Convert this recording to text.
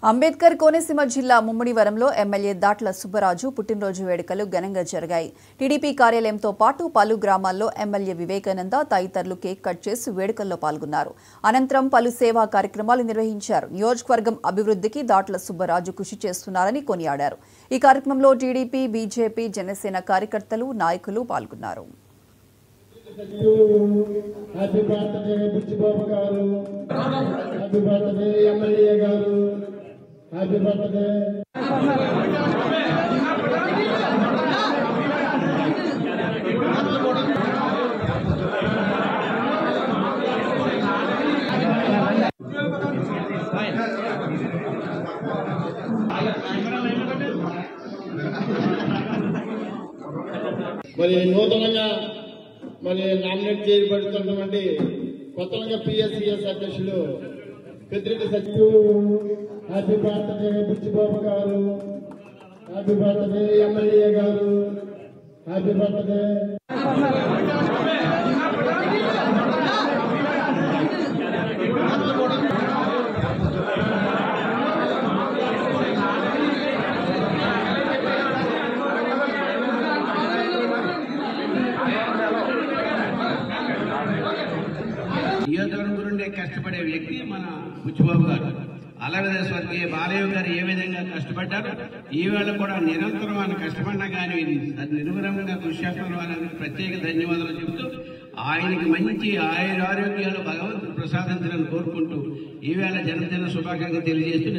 అంబేద్కర్ కోనసీమ జిల్లా ముమ్మడివరంలో ఎమ్మెల్యే దాట్ల సుబ్బరాజు పుట్టినరోజు వేడుకలు ఘనంగా జరిగాయి. టీడీపీ కార్యాలయంతో పాటు పలు గ్రామాల్లో ఎమ్మెల్యే వివేకానంద తదితరులు కేక్ కట్ చేసి వేడుకల్లో పాల్గొన్నారు. అనంతరం పలు సేవా కార్యక్రమాలు నిర్వహించారు. నియోజకవర్గం అభివృద్ధికి దాట్ల సుబ్బరాజు కృషి చేస్తున్నారని కొనియాడారు. ఈ కార్యక్రమంలో టీడీపీ, బీజేపీ, జనసేన కార్యకర్తలు, నాయకులు పాల్గొన్నారు. హ్యాపీ బర్త్డే మరి నూతనంగా నామినేట్ చేయబడుతున్నటువంటి కొత్తగా పిఎస్సిఎస్ అధ్యక్షులు పెద్దిరెడ్డి సచివు హ్యాపీ బర్త్డే బుచ్చిబాబు గారు, హ్యాపీ బర్త్డే ఎమ్మెల్యే గారు, హ్యాపీ బర్త్డే. నియోజకవర్గం గురించి కష్టపడే వ్యక్తి మన బుచ్చిబాబు గారు. అలాగే స్వర్గీయ బాలయ్య గారు ఏ విధంగా కష్టపడ్డారు, ఈవేళ కూడా నిరంతరం ఆయన కష్టపడినా కానీ నిర్విరామంగా కృషి చేస్తున్న వాళ్ళకి ప్రత్యేక ధన్యవాదాలు చెబుతూ ఆయనకి మంచి ఆరోగ్యాలు భగవంతుడు ప్రసాదించాలని కోరుకుంటూ ఈవేళ జన్మదిన శుభాకాంక్షలు తెలియజేస్తూ